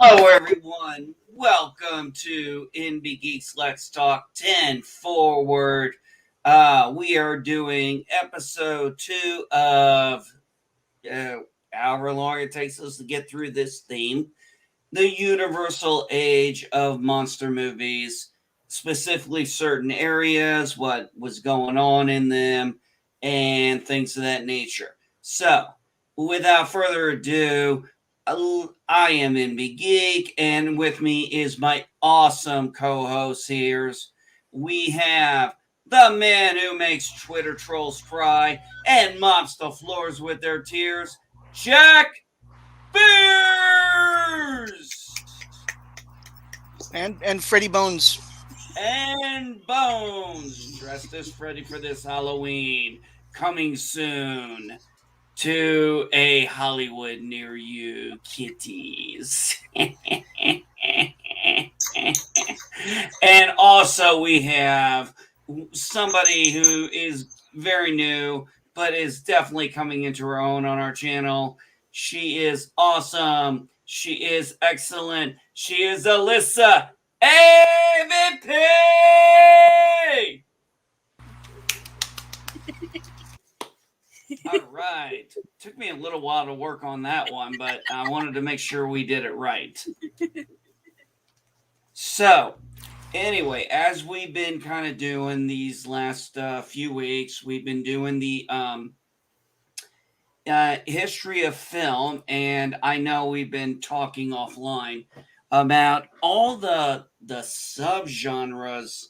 Hello, everyone. Welcome to NB Geeks Let's Talk 10 Forward. We are doing episode 2 of however long it takes us to get through this theme, the universal age of monster movies, specifically certain areas, what was going on in them, and things of that nature. So, without further ado, I am NB Geek, and with me is my awesome co-host here. We have the man who makes Twitter trolls cry and mops the floors with their tears, Jack Beers! And Freddy Bones. And Bones, dressed as Freddy for this Halloween, coming soon to a Hollywood near you, kitties. And also, we have somebody who is very new, but is definitely coming into her own on our channel. She is awesome. She is excellent. She is Alyssa AVP! All right. Took me a little while to work on that one, but I wanted to make sure we did it right. So, anyway, as we've been kind of doing these last few weeks, we've been doing the history of film, and I know we've been talking offline about all the subgenres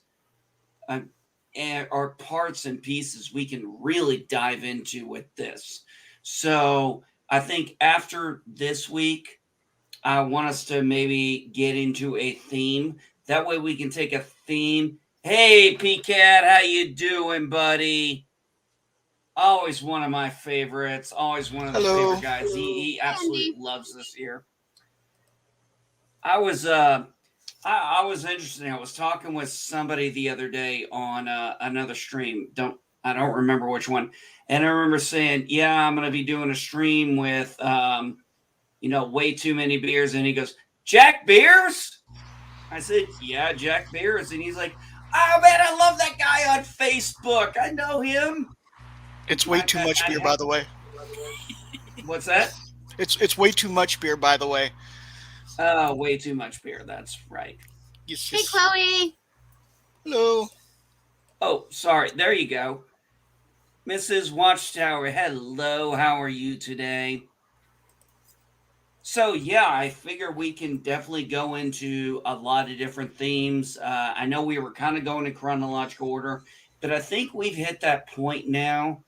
or parts and pieces we can really dive into with this. So I think after this week, I want us to maybe get into a theme. That way we can take a theme. Hey, PCAT, how you doing, buddy? Always one of my favorites. Always one of the Hello. favorite guys. He absolutely loves this here. I was I was interested. I was talking with somebody the other day on another stream. I don't remember which one, and I remember saying, "Yeah, I'm going to be doing a stream with way too many beers." And he goes, "Jack Beers?" I said, "Yeah, Jack Beers." And he's like, "Oh man, I love that guy on Facebook. I know him." It's way too much beer, by the way. What's that? It's way too much beer, by the way. Oh, way too much beer. That's right. Yes, Hey, yes. Chloe. Hello. Oh, sorry. There you go. Mrs. Watchtower, hello. How are you today? So, yeah, I figure we can definitely go into a lot of different themes. I know we were kind of going in chronological order, but I think we've hit that point now,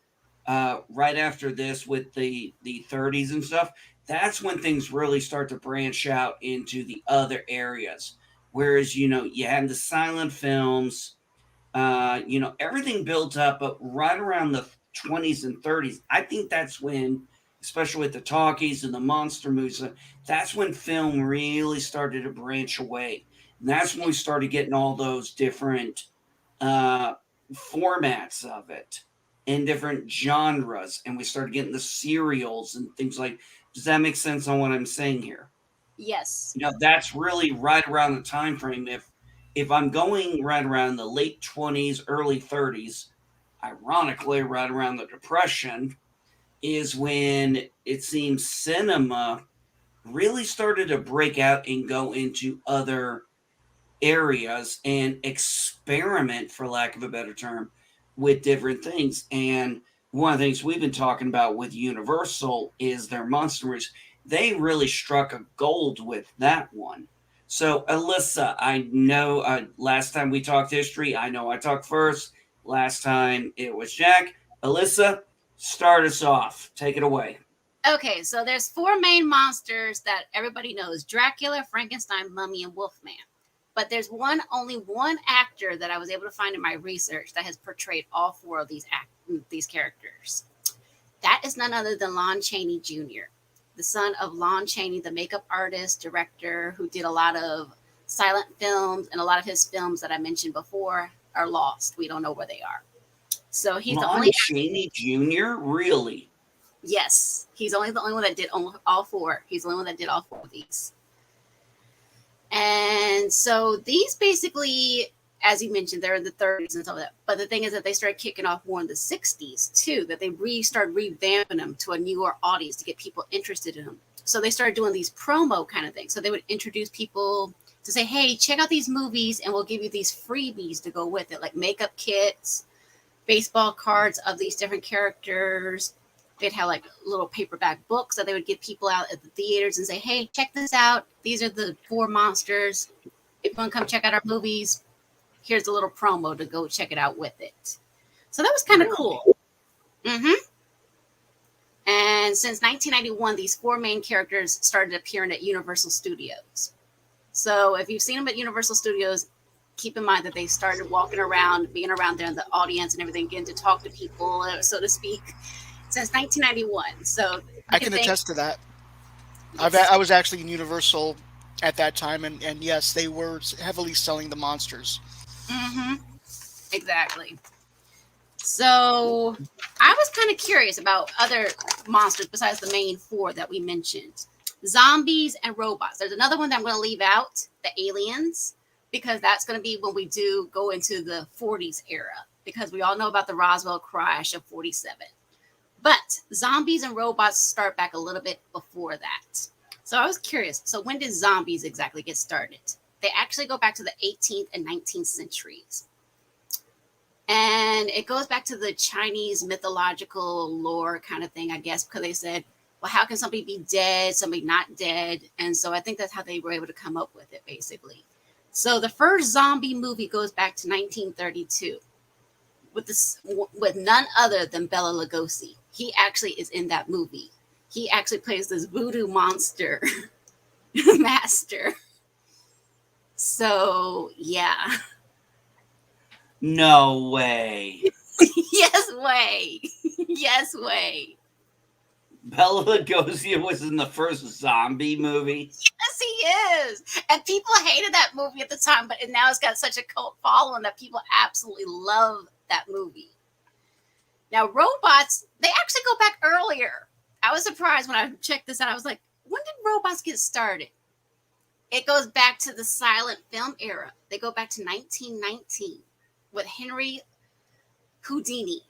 right after this with the 30s and stuff. That's when things really start to branch out into the other areas. Whereas, you had the silent films, everything built up, but right around the 20s and 30s, I think that's when, especially with the talkies and the monster movies, that's when film really started to branch away. And that's when we started getting all those different uh, formats of it in different genres. And we started getting the serials and things like, does that make sense on what I'm saying here? Yes. That's really right around the time frame. If I'm going right around the late 20s, early 30s, ironically, right around the Depression, is when it seems cinema really started to break out and go into other areas and experiment, for lack of a better term, with different things. And one of the things we've been talking about with Universal is their monster movies. They really struck a gold with that one. So, Alyssa, I know last time we talked history, I know I talked first. Last time it was Jack. Alyssa, start us off. Take it away. Okay, so there's four main monsters that everybody knows: Dracula, Frankenstein, Mummy, and Wolfman. But there's only one actor that I was able to find in my research that has portrayed all four of these characters. That is none other than Lon Chaney Jr., the son of Lon Chaney, the makeup artist, director, who did a lot of silent films, and a lot of his films that I mentioned before are lost. We don't know where they are. So he's Lon the only Chaney Jr., really? Yes, he's only the only one that did all four. He's the only one that did all four of these. And so these basically, as you mentioned, they're in the 30s and stuff like that. But the thing is that they started kicking off more in the 60s too, that they started revamping them to a newer audience to get people interested in them. So they started doing these promo kind of things. So they would introduce people to say, hey, check out these movies and we'll give you these freebies to go with it, like makeup kits, baseball cards of these different characters. They'd have like little paperback books that they would give people out at the theaters and say, hey, check this out. These are the 4 monsters. If you want to come check out our movies, here's a little promo to go check it out with it. So that was kind of cool. Mm-hmm. And since 1991, these 4 main characters started appearing at Universal Studios. So if you've seen them at Universal Studios, keep in mind that they started walking around, being around there in the audience and everything, getting to talk to people, so to speak, since 1991. So I can attest to that. I was actually in Universal at that time, and yes, they were heavily selling the monsters. Mm-hmm. Exactly. So I was kind of curious about other monsters besides the main 4 that we mentioned. Zombies and robots. There's another one that I'm going to leave out, the aliens, because that's going to be when we do go into the 40s era, because we all know about the Roswell crash of 47. But zombies and robots start back a little bit before that. So I was curious. So when did zombies exactly get started? They actually go back to the 18th and 19th centuries. And it goes back to the Chinese mythological lore kind of thing, I guess, because they said, well, how can somebody be dead, somebody not dead? And so I think that's how they were able to come up with it, basically. So the first zombie movie goes back to 1932 with none other than Bela Lugosi. He actually is in that movie. He actually plays this voodoo monster master. So, yeah. No way. Yes way. Yes way. Bela Lugosi was in the first zombie movie. Yes, he is. And people hated that movie at the time, but now it's got such a cult following that people absolutely love that movie. Now, robots, they actually go back earlier. I was surprised when I checked this out. I was like, when did robots get started? It goes back to the silent film era. They go back to 1919 with Henry Houdini.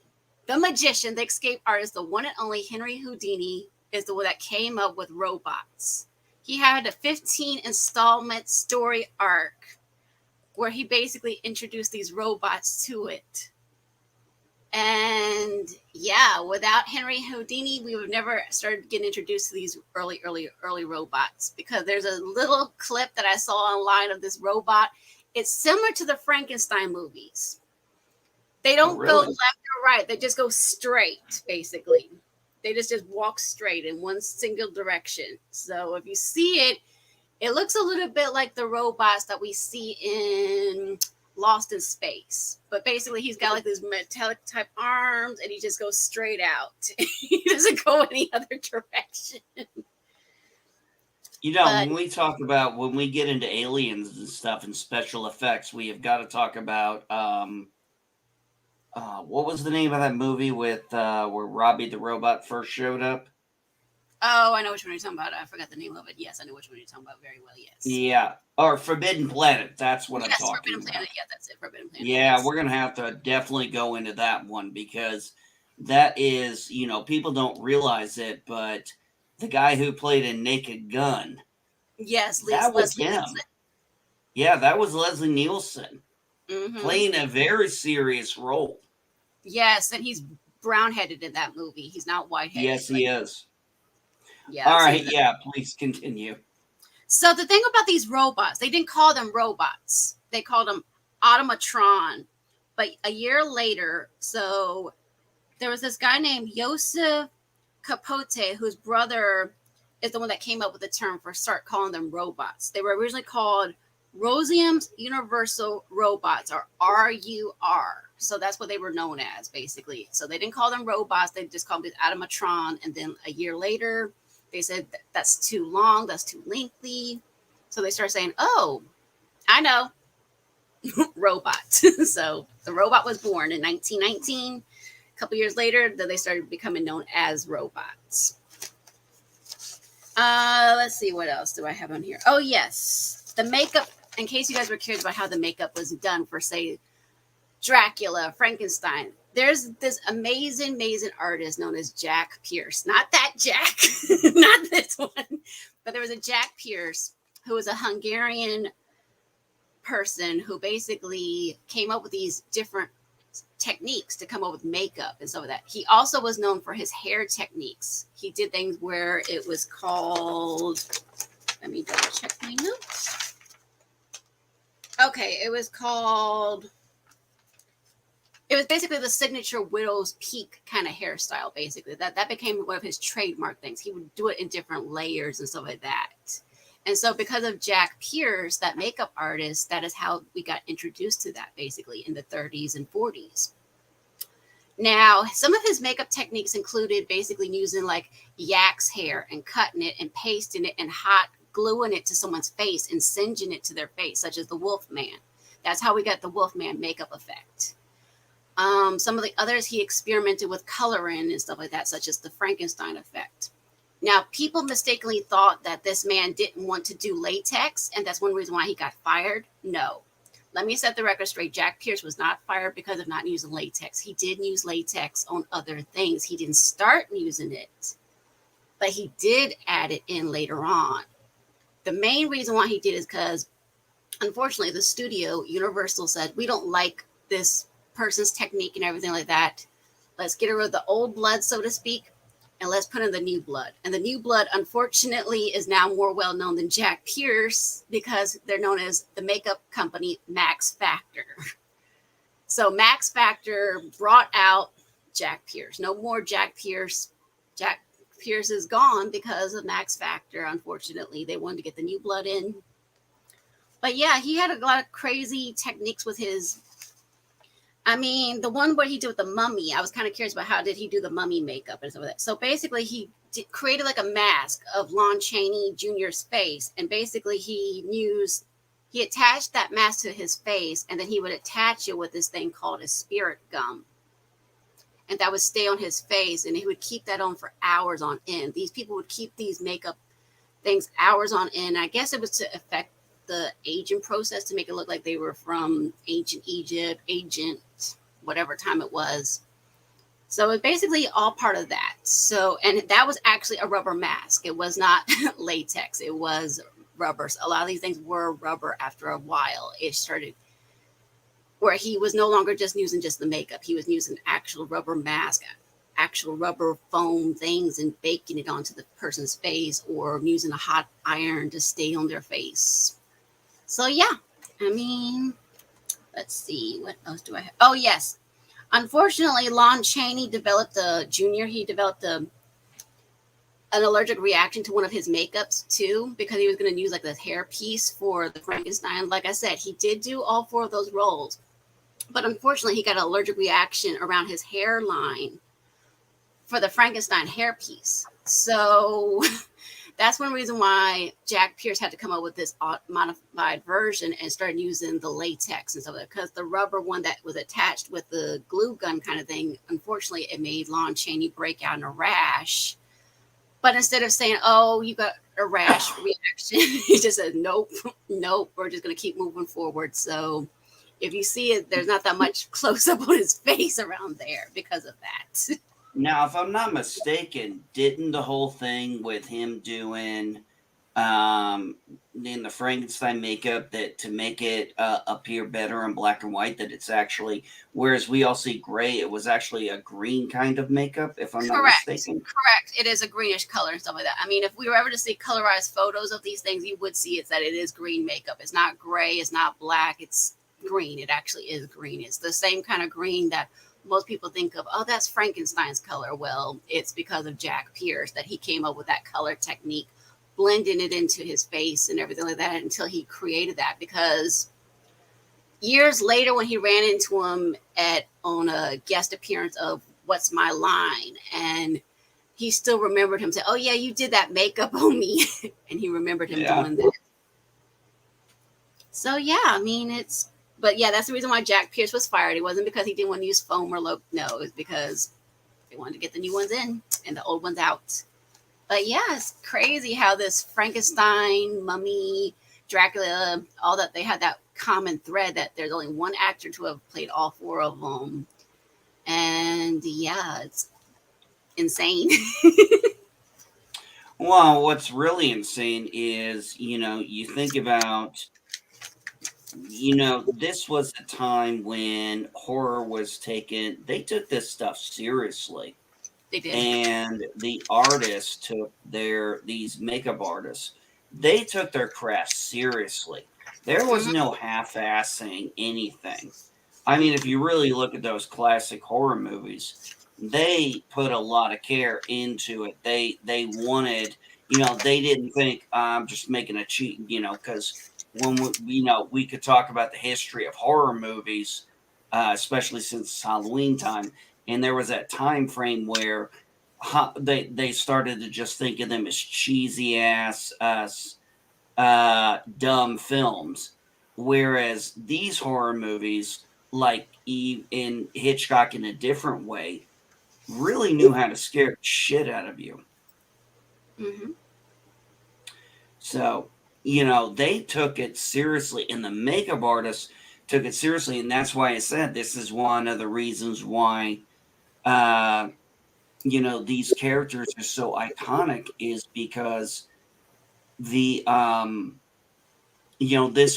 The magician, the escape artist, the one and only Henry Houdini is the one that came up with robots. He had a 15 installment story arc where he basically introduced these robots to it. And yeah, without Henry Houdini, we would never started getting introduced to these early robots, because there's a little clip that I saw online of this robot. It's similar to the Frankenstein movies. They don't go left or right. They just go straight, basically. They just walk straight in one single direction. So if you see it, it looks a little bit like the robots that we see in Lost in Space. But basically, he's got like these metallic type arms, and he just goes straight out. He doesn't go any other direction. You know, when we talk about, when we get into aliens and stuff and special effects, we have got to talk about what was the name of that movie with where Robbie the Robot first showed up? Oh, I know which one you're talking about. I forgot the name of it. Yes, I know which one you're talking about very well. Yes. Yeah. Or Forbidden Planet. That's what I'm talking Forbidden about. Planet. Yeah, that's it. Forbidden Planet. Yeah, yes. We're going to have to definitely go into that one, because that is, you know, people don't realize it, but the guy who played in Naked Gun. Yes, that was Leslie him. Nielsen. Yeah, that was Leslie Nielsen Mm-hmm. playing a very serious role. Yes, and he's brown-headed in that movie. He's not white-headed. Yes, he is. Yeah. All right. Yeah, please continue. So the thing about these robots, they didn't call them robots. They called them automatron. But a year later, so there was this guy named Joseph Capote, whose brother is the one that came up with the term for start calling them robots. They were originally called Rosium's Universal Robots, or RUR. So that's what they were known as, basically. So they didn't call them robots. They just called it automatron. And then a year later, they said that's too long, that's too lengthy. So they started saying, oh, I know, robot. So the robot was born in 1919. A couple years later, then they started becoming known as robots. Let's see, what else do I have on here? Oh, yes. the makeup, in case you guys were curious about how the makeup was done for, say, Dracula, Frankenstein, there's this amazing artist known as Jack Pierce. Not that Jack, not this one, but there was a Jack Pierce who was a Hungarian person who basically came up with these different techniques to come up with makeup and stuff like that. He also was known for his hair techniques. He did things where it was called, let me double check my notes. Okay, it was basically the signature widow's peak kind of hairstyle, basically. That became one of his trademark things. He would do it in different layers and stuff like that. And so because of Jack Pierce, that makeup artist, that is how we got introduced to that, basically, in the 30s and 40s. Now, some of his makeup techniques included basically using like yak's hair and cutting it and pasting it and hot gluing it to someone's face and singeing it to their face, such as the Wolfman. That's how we got the Wolfman makeup effect. Some of the others, he experimented with coloring and stuff like that, such as the Frankenstein effect. Now, people mistakenly thought that this man didn't want to do latex, and that's one reason why he got fired. No. Let me set the record straight. Jack Pierce was not fired because of not using latex. He did use latex on other things. He didn't start using it, but he did add it in later on. The main reason why he did is because, unfortunately, the studio, Universal, said, we don't like this person's technique and everything like that. Let's get rid of the old blood, so to speak, and let's put in the new blood. And the new blood, unfortunately, is now more well known than Jack Pierce because they're known as the makeup company Max Factor. So Max Factor brought out Jack Pierce. No more Jack Pierce. Jack Pierce is gone because of Max Factor. Unfortunately, they wanted to get the new blood in. But yeah, he had a lot of crazy techniques with his, the one where he did with the mummy, I was kind of curious about how did he do the mummy makeup and stuff like that. So basically he created like a mask of Lon Chaney Jr.'s face. And basically he attached that mask to his face, and then he would attach it with this thing called a spirit gum. And that would stay on his face, and he would keep that on for hours on end. These people would keep these makeup things hours on end. I guess it was to affect the aging process to make it look like they were from ancient Egypt, whatever time it was. So it's basically all part of that. So, and that was actually a rubber mask. It was not latex. It was rubber. So a lot of these things were rubber after a while. It started where he was no longer just using just the makeup. He was using actual rubber mask, actual rubber foam things, and baking it onto the person's face, or using a hot iron to stay on their face. So yeah, let's see, what else do I have? Oh yes, unfortunately, Lon Chaney developed an allergic reaction to one of his makeups too, because he was going to use like the hair piece for the Frankenstein. Like I said, he did do all 4 of those roles, but unfortunately, he got an allergic reaction around his hairline for the Frankenstein hair piece. So that's one reason why Jack Pierce had to come up with this modified version and started using the latex and stuff like that, because the rubber one that was attached with the glue gun kind of thing, unfortunately, it made Lon Chaney break out in a rash. But instead of saying, oh, you got a rash reaction, he just said, nope, we're just going to keep moving forward. So if you see it, there's not that much close up on his face around there because of that. Now, if I'm not mistaken, didn't the whole thing with him doing in the Frankenstein makeup that to make it appear better in black and white, that it's actually, whereas we all see gray, it was actually a green kind of makeup, if I'm not mistaken? Correct. It is a greenish color and stuff like that. If we were ever to see colorized photos of these things, you would see it's that it is green makeup. It's not gray. It's not black. It's green. It actually is green. It's the same kind of green that most people think of, oh, that's Frankenstein's color. Well, it's because of Jack Pierce that he came up with that color technique, blending it into his face and everything like that until he created that. Because years later, when he ran into him on a guest appearance of What's My Line, and he still remembered him saying, oh yeah, you did that makeup on me. And he remembered him doing that. So yeah, but yeah, that's the reason why Jack Pierce was fired. It wasn't because he didn't want to use foam or no, it was because they wanted to get the new ones in and the old ones out. But yeah, it's crazy how this Frankenstein, mummy, Dracula, all that, they had that common thread that there's only one actor to have played all four of them. And yeah, it's insane. Well, what's really insane is, you think about, this was a time when horror was they took this stuff seriously. They did. And the artists these makeup artists, they took their craft seriously. There was no half-assing anything. I mean, if you really look at those classic horror movies, they put a lot of care into it. They wanted, they didn't think I'm just making a cheat, because when we could talk about the history of horror movies, especially since Halloween time, and there was that time frame where they started to just think of them as cheesy ass, dumb films, whereas these horror movies, like in Hitchcock in a different way, really knew how to scare the shit out of you. Mm-hmm. So, they took it seriously, and the makeup artists took it seriously, and that's why I said this is one of the reasons why, these characters are so iconic, is because this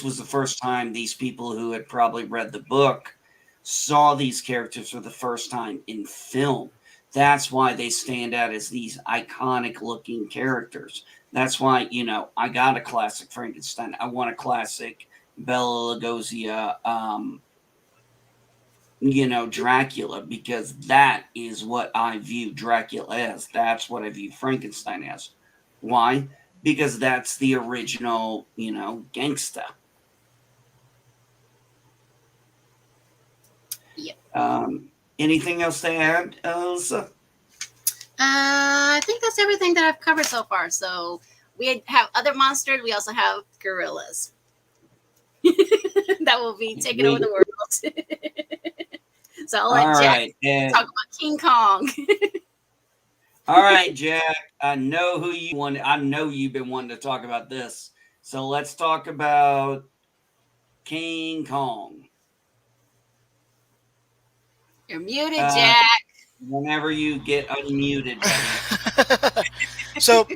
was the first time these people who had probably read the book saw these characters for the first time in film. That's why they stand out as these iconic looking characters. That's why, I got a classic Frankenstein. I want a classic Bela Lugosi, Dracula, because that is what I view Dracula as. That's what I view Frankenstein as. Why? Because that's the original, gangsta. Yep. Anything else to add, Alyssa? I think that's everything that I've covered so far. So we have other monsters. We also have gorillas that will be taking over the world. So I'll let Jack talk about King Kong. All right, Jack. I know who you want. I know you've been wanting to talk about this. So let's talk about King Kong. You're muted, Jack. Whenever you get unmuted, buddy. So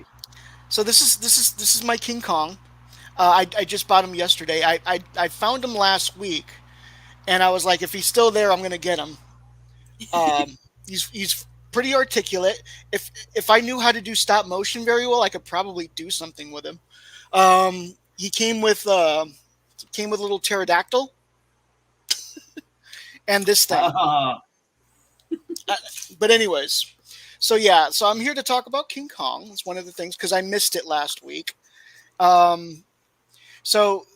this is my King Kong. I just bought him yesterday. I found him last week, and I was like, if he's still there, I'm gonna get him. He's pretty articulate. If I knew how to do stop motion very well, I could probably do something with him. He came with a little pterodactyl and this thing. But anyways, so I'm here to talk about King Kong. It's one of the things because I missed it last week. So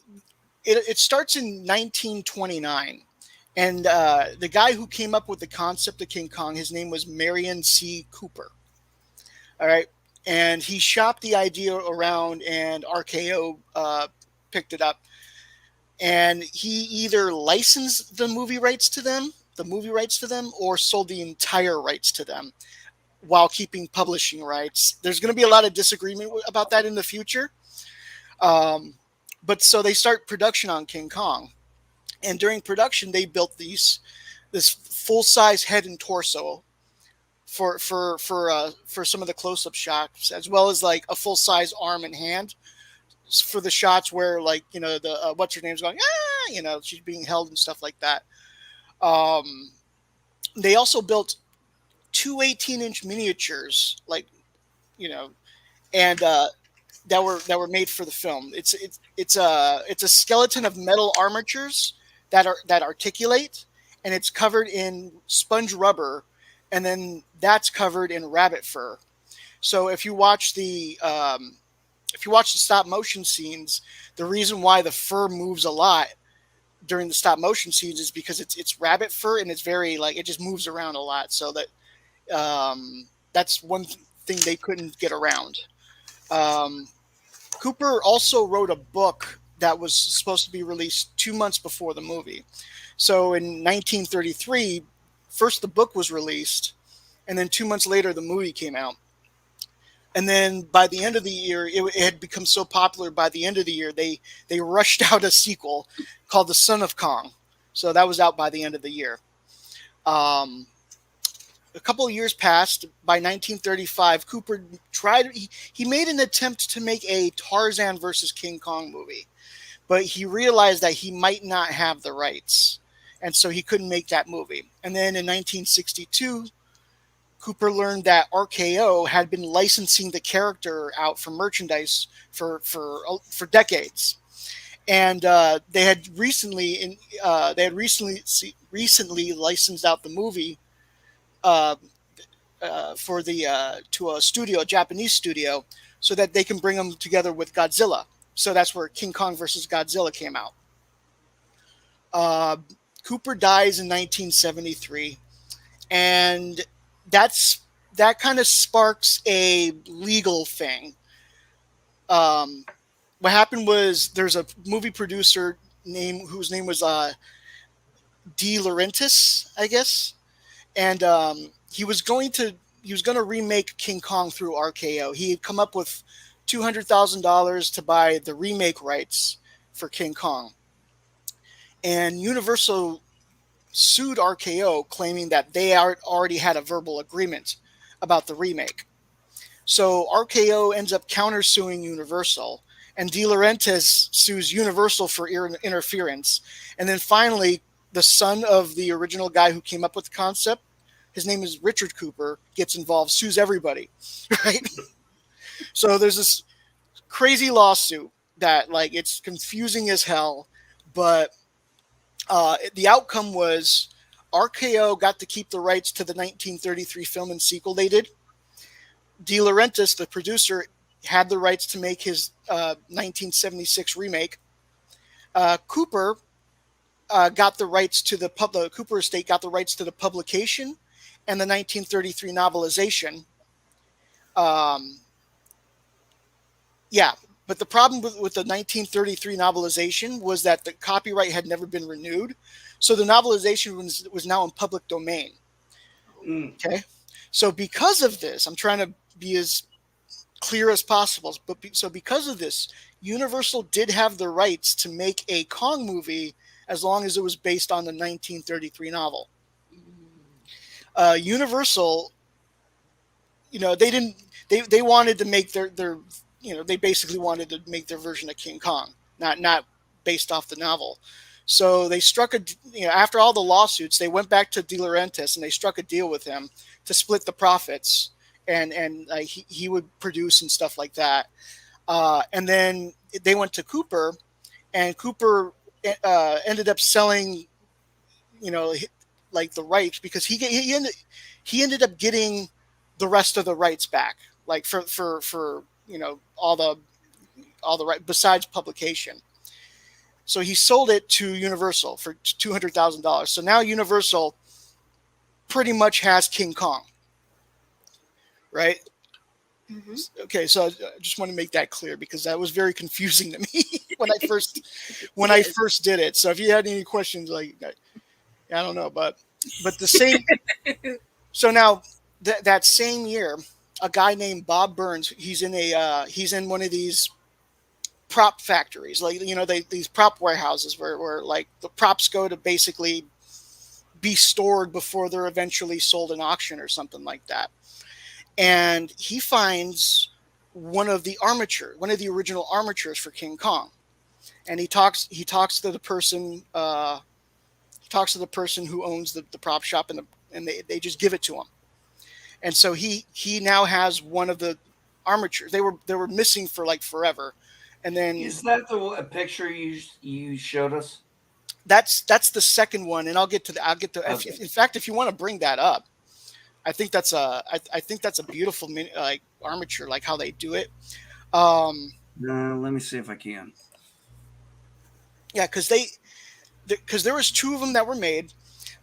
it starts in 1929. And the guy who came up with the concept of King Kong, his name was Marion C. Cooper. All right. And he shopped the idea around, and RKO picked it up. And he either licensed the movie rights to them, or sold the entire rights to them while keeping publishing rights. There's going to be a lot of disagreement about that in the future. But so they start production on King Kong. And during production, they built this full-size head and torso for some of the close-up shots, as well as like a full-size arm and hand for the shots where, like, the what's her name's going, she's being held and stuff like that. They also built two 18-inch miniatures, and that were made for the film. It's a skeleton of metal armatures that articulate, and it's covered in sponge rubber, and then that's covered in rabbit fur. So if you watch the stop motion scenes, the reason why the fur moves a lot during the stop motion scenes is because it's rabbit fur, and it's very it just moves around a lot. So that that's one thing they couldn't get around. Cooper also wrote a book that was supposed to be released 2 months before the movie. So in 1933, first the book was released, and then 2 months later the movie came out. And then by the end of the year, it had become so popular. By the end of the year, they rushed out a sequel called The Son of Kong. So that was out by the end of the year. A couple of years passed. By 1935, Cooper he made an attempt to make a Tarzan versus King Kong movie, but he realized that he might not have the rights, and so he couldn't make that movie. And then in 1962, Cooper learned that RKO had been licensing the character out for merchandise for decades, and they had recently licensed out the movie for to a studio, a Japanese studio, so that they can bring them together with Godzilla. So that's where King Kong versus Godzilla came out. Cooper dies in 1973, and that kind of sparks a legal thing. What happened was there's a movie producer whose name was De Laurentiis, I guess, and he was going to remake King Kong through RKO. He had come up with $200,000 to buy the remake rights for King Kong, and Universal sued RKO, claiming that they already had a verbal agreement about the remake. So RKO ends up countersuing Universal, and De Laurentiis sues Universal for interference. And then finally, the son of the original guy who came up with the concept, his name is Richard Cooper, gets involved, sues everybody, right? So there's this crazy lawsuit that, like, it's confusing as hell, but the outcome was RKO got to keep the rights to the 1933 film and sequel they did. De Laurentiis, the producer, had the rights to make his 1976 remake. Cooper got the rights to the Cooper estate got the rights to the publication and the 1933 novelization. But the problem with the 1933 novelization was that the copyright had never been renewed. So the novelization was now in public domain. Okay. So because of this, I'm trying to be as clear as possible. So because of this, Universal did have the rights to make a Kong movie as long as it was based on the 1933 novel. Universal, they wanted to make their they basically wanted to make their version of King Kong, not based off the novel. So they struck after all the lawsuits, they went back to De Laurentiis and they struck a deal with him to split the profits, and he would produce and stuff like that. And then they went to Cooper, and Cooper ended up selling, like the rights, because he ended up getting the rest of the rights back, like for all the right besides publication. So he sold it to Universal for $200,000. So now Universal pretty much has King Kong, right? Mm-hmm. Okay, so I just want to make that clear because that was very confusing to me when I first did it. So if you had any questions, like I don't know, but the same. So now that same year, a guy named Bob Burns, he's in one of these prop factories, like these prop warehouses where like the props go to basically be stored before they're eventually sold in auction or something like that. And he finds one of the original armatures for King Kong, and he talks to the person who owns the prop shop, and they just give it to him. And so he now has one of the armatures. They were missing for like forever. And then is that a picture you showed us? That's the second one, and I'll get to. Okay. In fact, if you want to bring that up, I think that's a beautiful like armature, like how they do it. Let me see if I can. Yeah, because there was two of them that were made.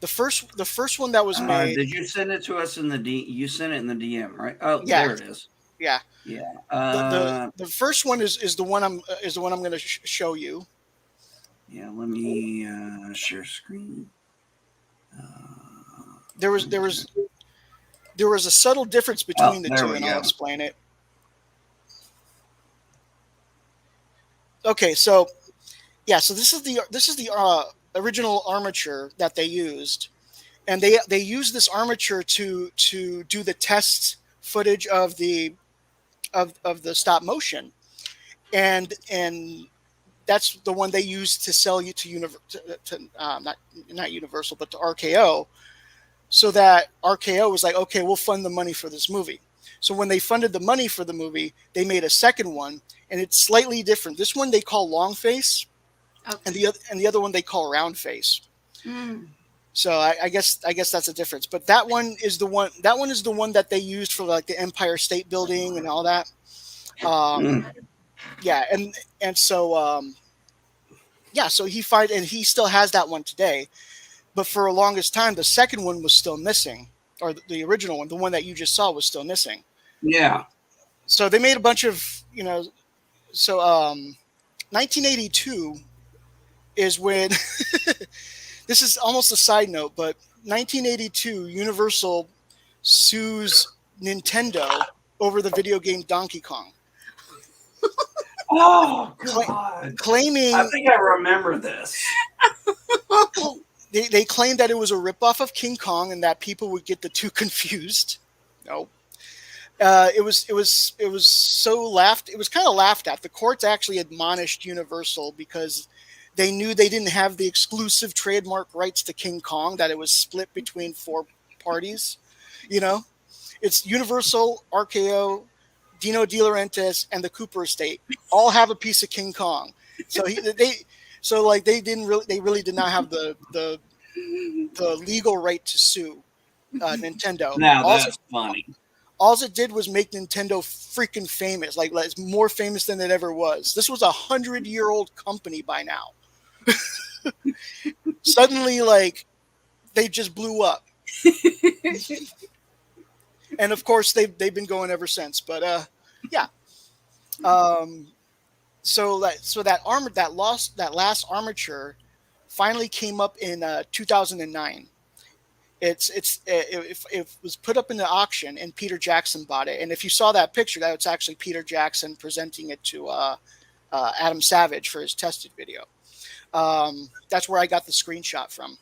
The first one that was made. Did you send it to us in the You sent it in the DM, right? Oh, yeah. There it is. Yeah. Yeah. The first one is the one I'm going to show you. Yeah. Let me share screen. There was a subtle difference between the two, and I'll explain it. Okay, so yeah, so this is the original armature that they used, and they used this armature to do the test footage of the stop motion, and that's the one they used to sell you to not Universal, but to RKO, so that RKO was like, okay, we'll fund the money for this movie. So when they funded the money for the movie, they made a second one, and it's slightly different. This one they call long face, and Okay. the other one they call round face. Mm. So I guess that's a difference. But that one is the one that they used for like the Empire State Building and all that. Um, Mm. yeah, and so he still has that one today. But for the longest time, the second one was still missing, or the original one, the one that you just saw, was still missing. Yeah. So they made a bunch of, so 1982 is when this is almost a side note, but 1982 Universal sues Nintendo over the video game Donkey Kong, Oh cla- God. I claiming think I remember this. they claimed that it was a ripoff of King Kong and that people would get the two confused. No, it was so laughed. It was kind of laughed at. The courts actually admonished Universal because they knew they didn't have the exclusive trademark rights to King Kong. That it was split between four parties. You know, it's Universal, RKO, Dino De Laurentiis, and the Cooper estate all have a piece of King Kong. So they really did not have the legal right to sue Nintendo. Now that's funny. All it did was make Nintendo freaking famous. Like it's more famous than it ever was. This was 100-year-old company by now. Suddenly, like they just blew up, and of course they've been going ever since. But yeah. Um, that last armature finally came up in 2009. It was put up in the auction, and Peter Jackson bought it. And if you saw that picture, that was actually Peter Jackson presenting it to Adam Savage for his tested video. That's where I got the screenshot from.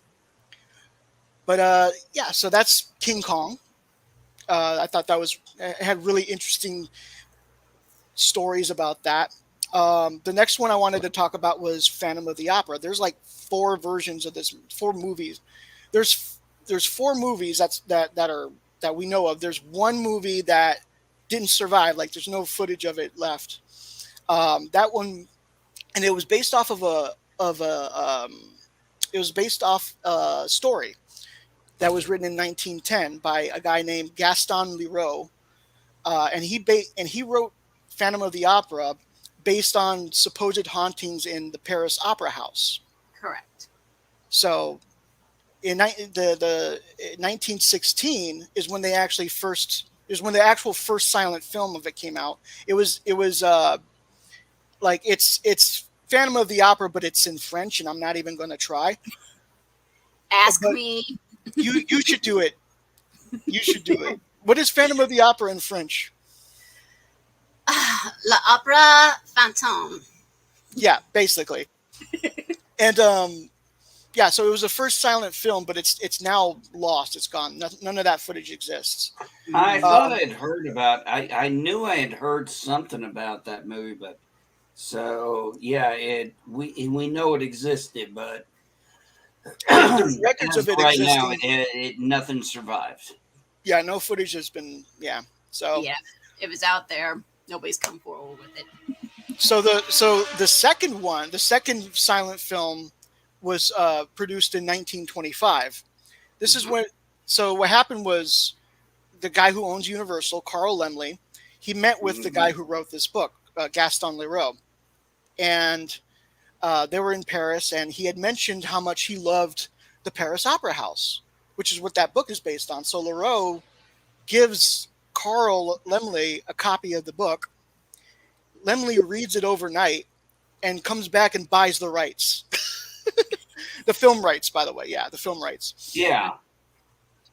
But yeah, so that's King Kong. I thought that was had really interesting stories about that. The next one I wanted to talk about was Phantom of the Opera. There's like four versions of this, four movies. There's four movies that we know of. There's one movie that didn't survive. Like there's no footage of it left. That one, and it was based off it was based off a story that was written in 1910 by a guy named Gaston Leroux, and he wrote Phantom of the Opera based on supposed hauntings in the Paris Opera House. Correct. So the 1916 is when the actual first silent film of it came out. It was like it's Phantom of the Opera, but it's in French, and I'm not even going to try. Ask But me. you should do it. You should do it. What is Phantom of the Opera in French? L'Opera Fantôme. Yeah, basically. And yeah, so it was the first silent film, but it's now lost. It's gone. None of that footage exists. I thought I'd heard about. I knew I had heard something about that movie, but so yeah, we know it existed, but There's records as of it right now, existing. nothing survived. Yeah, no footage has been. Yeah, so Yeah, it was out there. Nobody's come forward with it. the second silent film was produced in 1925. This is when. So what happened was the guy who owns Universal, Carl Laemmle, he met with the guy who wrote this book, Gaston Leroux, and they were in Paris, and he had mentioned how much he loved the Paris Opera House, which is what that book is based on. So Leroux gives Carl Laemmle a copy of the book. Laemmle reads it overnight and comes back and buys the rights. The film rights, by the way. Yeah, the film rights. Yeah.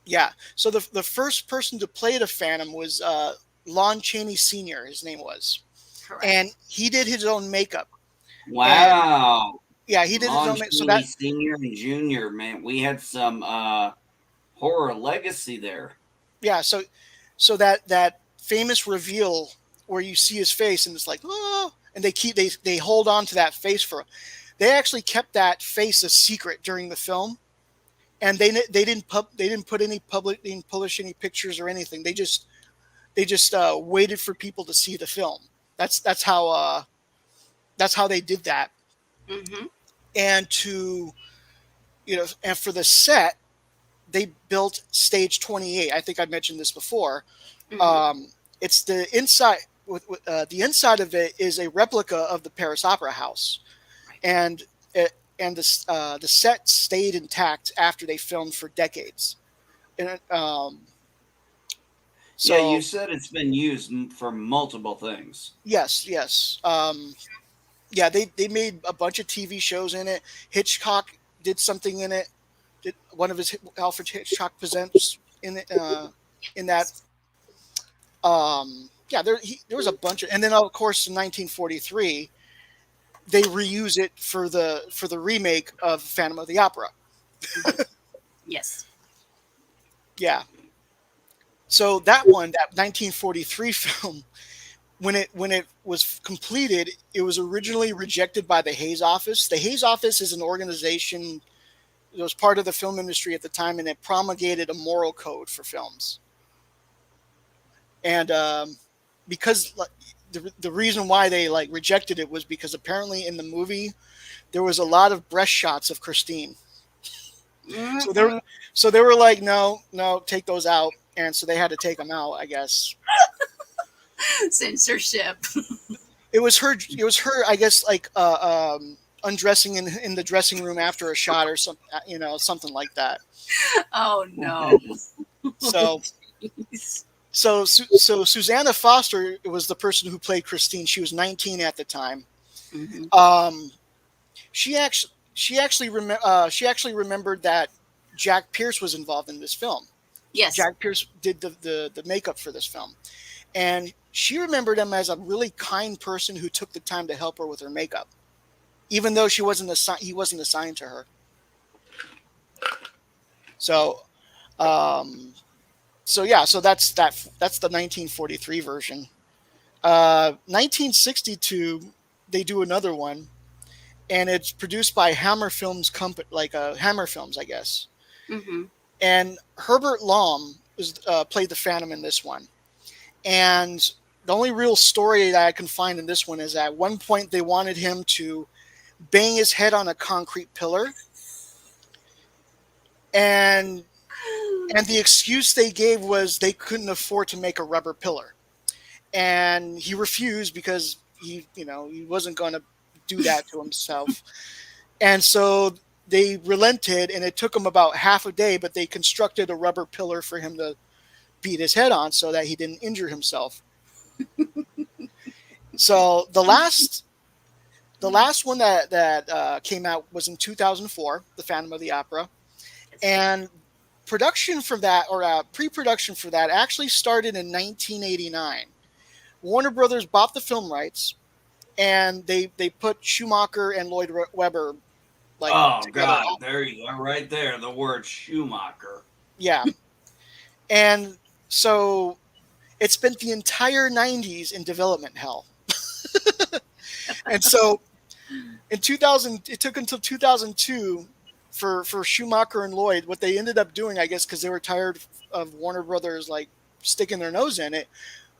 Yeah. So the first person to play the Phantom was Lon Chaney Sr., his name was. Correct. And he did his own makeup. Wow. Yeah, he did the Lon film. So that Chaney Senior and Junior, man, we had some horror legacy there. yeah, so that famous reveal where you see his face and it's like, oh, and they hold on to that face for. They actually kept that face a secret during the film, and they didn't put any public, they didn't publish any pictures or anything. They just waited for people to see the film. That's how they did that. Mm-hmm. And to and for the set, they built stage 28. I think I mentioned this before. Mm-hmm. It's the inside. The inside of it is a replica of the Paris Opera House, and the set stayed intact after they filmed for decades. And Yeah, you so said it's been used for multiple things. yes. Yeah, they made a bunch of TV shows in it. Hitchcock did something in it. Did one of his Alfred Hitchcock presents in it in that. Yeah, there was a bunch of, and then of course in 1943 they reuse it for the remake of Phantom of the Opera. Yes. Yeah. So that 1943 film, when it was completed, it was originally rejected by the Hays Office. The Hays Office is an organization that was part of the film industry at the time, and it promulgated a moral code for films. And because the reason why they rejected it was because apparently in the movie there was a lot of breast shots of Christine. Mm-hmm. So they were like, no, take those out, and so they had to take them out, I guess. Censorship. It was her. I guess, undressing in the dressing room after a shot or something. Something like that. Oh no. So, Jeez. so Susanna Foster was the person who played Christine. She was 19 at the time. Mm-hmm. She actually remembered that Jack Pierce was involved in this film. Yes. Jack Pierce did the makeup for this film, and she remembered him as a really kind person who took the time to help her with her makeup, even though he wasn't assigned to her. So, so that's the 1943 version. 1962, they do another one, and it's produced by Hammer Films company, Hammer Films, I guess. Mm-hmm. And Herbert Lom played the Phantom in this one. And the only real story that I can find in this one is at one point they wanted him to bang his head on a concrete pillar. And the excuse they gave was they couldn't afford to make a rubber pillar. And he refused because he wasn't going to do that to himself. And so they relented, and it took him about half a day, but they constructed a rubber pillar for him to beat his head on so that he didn't injure himself. So the last one that came out was in 2004, The Phantom of the Opera, and production for that, or pre-production for that, actually started in 1989. Warner Brothers bought the film rights, and they put Schumacher and Lloyd Webber Oh together. God, there you go, right there, the word Schumacher. Yeah. And so it spent the entire 90s in development hell. And so in 2000, it took until 2002 for Schumacher and Lloyd. What they ended up doing, I guess, because they were tired of Warner Brothers sticking their nose in it,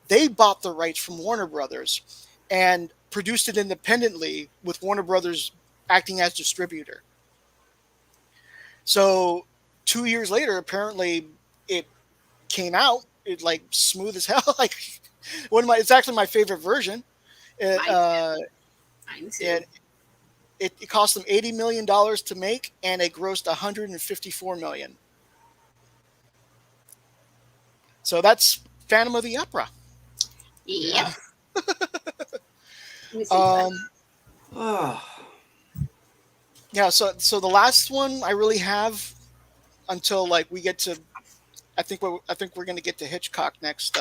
they bought the rights from Warner Brothers and produced it independently with Warner Brothers acting as distributor. So 2 years later, apparently it came out. It smooth as hell. It's actually my favorite version. Mine too. It cost them $80 million to make, and it grossed $154 million. So that's Phantom of the Opera. Yep. Yeah. So the last one I really have until we get to, I think we're going to get to Hitchcock next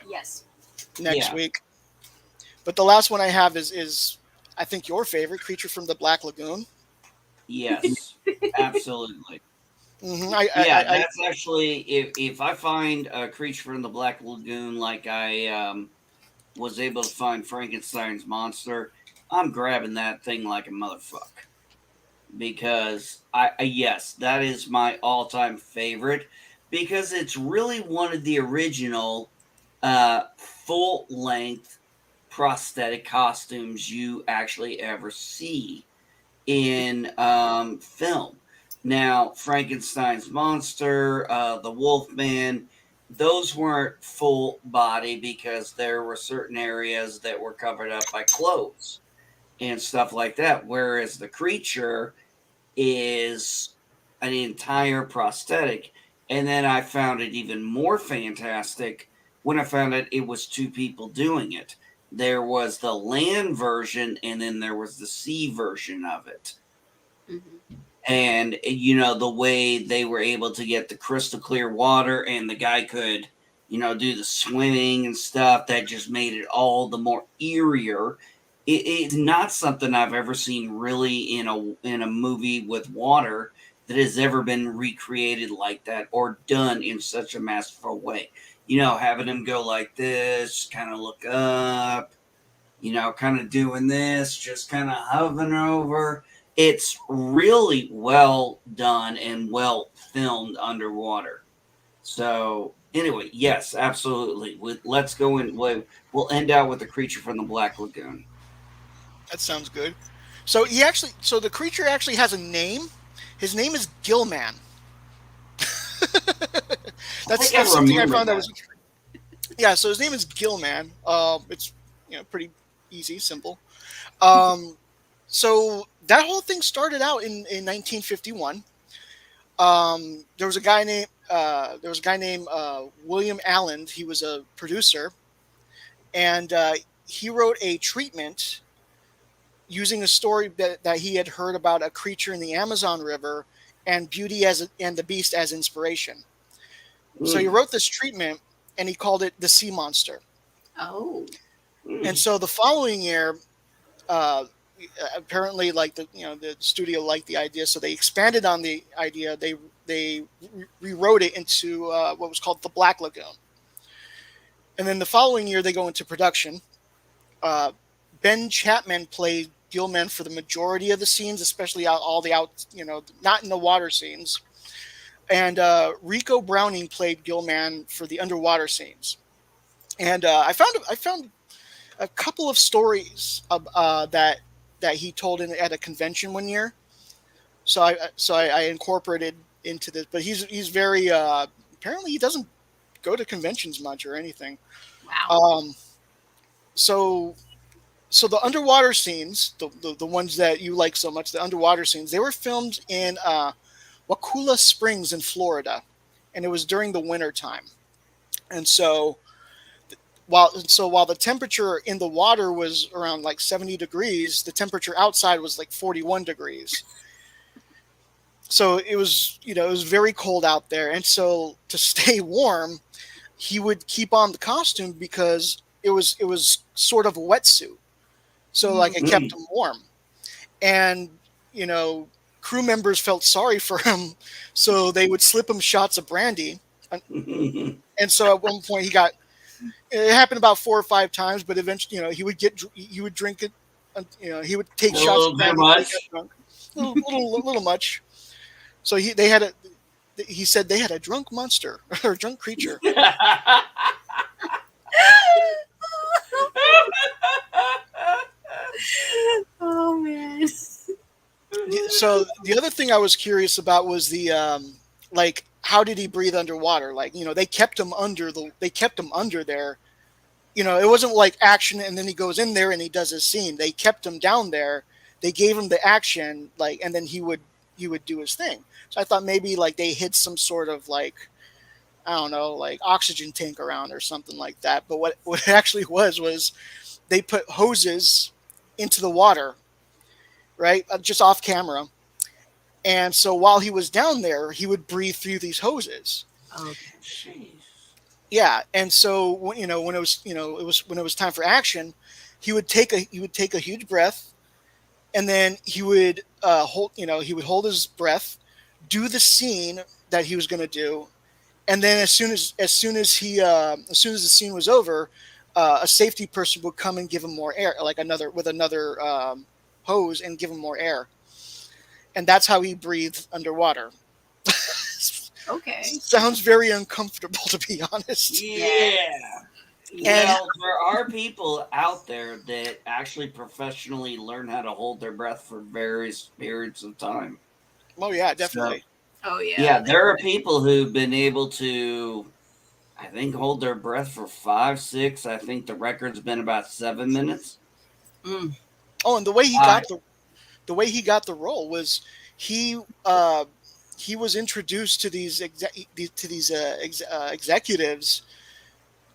Yes. week. But the last one I have is I think your favorite, Creature from the Black Lagoon. Yes, absolutely. Yeah, I that's actually if I find a creature from the Black Lagoon like I was able to find Frankenstein's monster, I'm grabbing that thing like a motherfucker because yes, that is my all-time favorite because it's really one of the original full-length prosthetic costumes you actually ever see in film. Now, Frankenstein's monster, the Wolfman, those weren't full body because there were certain areas that were covered up by clothes and stuff like that. Whereas the creature is an entire prosthetic. And then I found it even more fantastic when I found out it was two people doing it. There was the land version, and then there was the sea version of it. Mhm. And you know the way they were able to get the crystal clear water, and the guy could, you know, do the swimming and stuff. That just made it all the more eerier. It's not something I've ever seen really in a movie with water that has ever been recreated like that or done in such a masterful way. You know, having him go like this, kind of look up, you know, kind of doing this, just kind of hovering over. It's really well done and well filmed underwater. So, anyway, yes, absolutely. Let's go in. We'll end out with the creature from the Black Lagoon. That sounds good. So the creature actually has a name. His name is Gillman. I think That's I something I remember found that that. was yeah. So his name is Gillman. It's pretty easy, simple. Um, so that whole thing started out in 1951. There was a guy named William Allen. He was a producer, and he wrote a treatment using a story that he had heard about a creature in the Amazon River and and the Beast as inspiration. So he Mm, wrote this treatment and he called it the Sea Monster. Oh. And mm. so the following year, uh, apparently, like the studio liked the idea, so they expanded on the idea. They rewrote it into what was called the Black Lagoon. And then the following year, they go into production. Uh, Ben Chapman played Gilman for the majority of the scenes, especially all the not in the water scenes. And Rico Browning played Gilman for the underwater scenes. And I found a couple of stories that he told at a convention one year. So I incorporated into this, but he's very apparently he doesn't go to conventions much or anything. Wow. Um, so so the underwater scenes, the ones that you like so much, the underwater scenes, they were filmed in Wakula Springs in Florida, and it was during the winter time. And while the temperature in the water was around like 70 degrees, the temperature outside was like 41 degrees. So it was very cold out there. And so to stay warm, he would keep on the costume because it was sort of a wetsuit. So like it kept Mm. him warm. And you know, crew members felt sorry for him, so they would slip him shots of brandy. And and so at one point he got it happened about 4 or 5 times, but eventually, he would drink it. He would take A shots little of bit brandy until he much. got drunk, little much. So they had a. He said they had a drunk monster or a drunk creature. Oh man. So the other thing I was curious about was the like how did he breathe underwater? Like they kept him under there. It wasn't like action and then he goes in there and he does his scene. They kept him down there. They gave him the action, like, and then he would do his thing. So I thought maybe like they hid some sort of like, I don't know, like oxygen tank around or something like that. But what it actually was they put hoses into the water, right, just off camera. And so while he was down there, he would breathe through these hoses. Okay. Jeez. Yeah, and so when it was time for action, he would take a huge breath, and then he would hold his breath, do the scene that he was going to do, and then as soon as the scene was over, a safety person would come and give him more air, like another hose, and give him more air, and that's how he breathed underwater. Okay. Sounds very uncomfortable, to be honest. Yeah. And- Well, there are people out there that actually professionally learn how to hold their breath for various periods of time. Oh yeah, definitely. Oh yeah. Yeah, there are people who've been able to, I think, hold their breath for 5, 6. I think the record's been about 7 minutes. Mm. Oh, and the way he got the role was he was introduced to these executives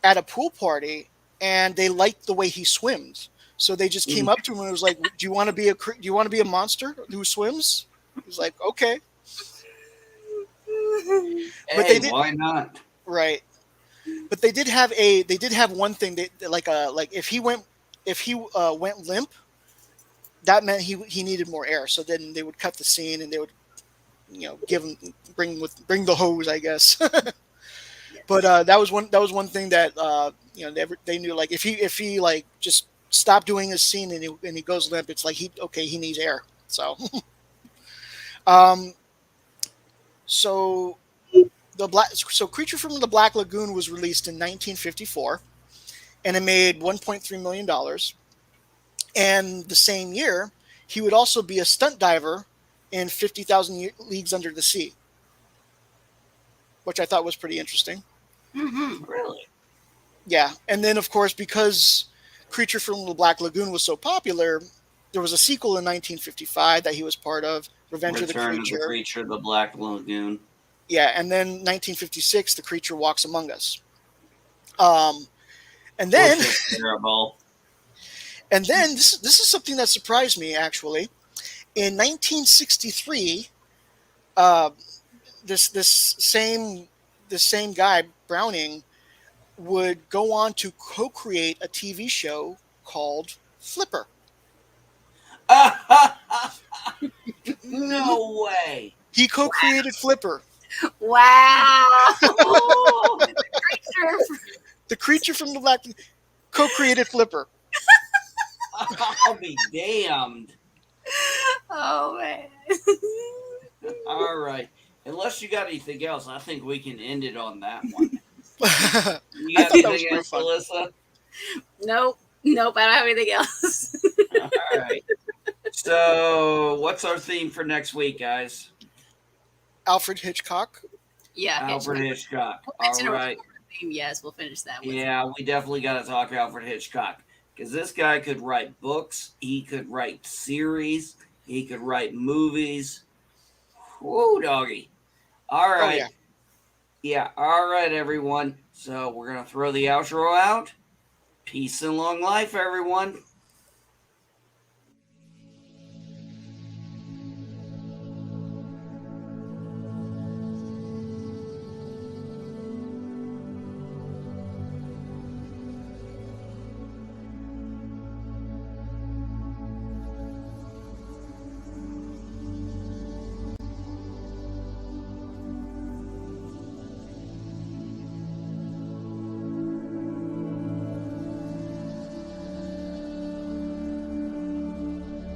at a pool party, and they liked the way he swims. So they just came up to him and was like, "Do you want to be a monster who swims?" He's like, "Okay." But Hey, why not? Right. But they did have one thing that like if he went limp, that meant he needed more air. So then they would cut the scene and they would bring the hose, I guess. But that was one thing that they knew, like if he like just stopped doing his scene and he goes limp, it's like he needs air. So so Creature from the Black Lagoon was released in 1954, and it made $1.3 million. And the same year, he would also be a stunt diver in 50,000 Leagues Under the Sea, which I thought was pretty interesting. Mm-hmm. Really? Yeah, and then of course, because Creature from the Black Lagoon was so popular, there was a sequel in 1955 that he was part of, Revenge of the Return Creature. of the Creature, the Black Lagoon. Yeah, and then 1956, The Creature Walks Among Us. And then Which is terrible. And then this is something that surprised me, actually. In 1963, this same guy, Browning, would go on to co-create a TV show called Flipper. No way. He co-created Flipper, Wow. the creature from the Black. Co-created Flipper. I'll be damned. Oh man. All right. Unless you got anything else, I think we can end it on that one. You got anything else, Alyssa? Nope. I don't have anything else. All right. So, what's our theme for next week, guys? Alfred Hitchcock. Yeah. Alfred Hitchcock. We'll mention All a right. theme. Yes, we'll finish that one. Yeah, we definitely got to talk Alfred Hitchcock, because this guy could write books, he could write series, he could write movies. Whoa, doggy. All right. Oh, yeah, all right, everyone. So we're going to throw the outro out. Peace and long life, everyone.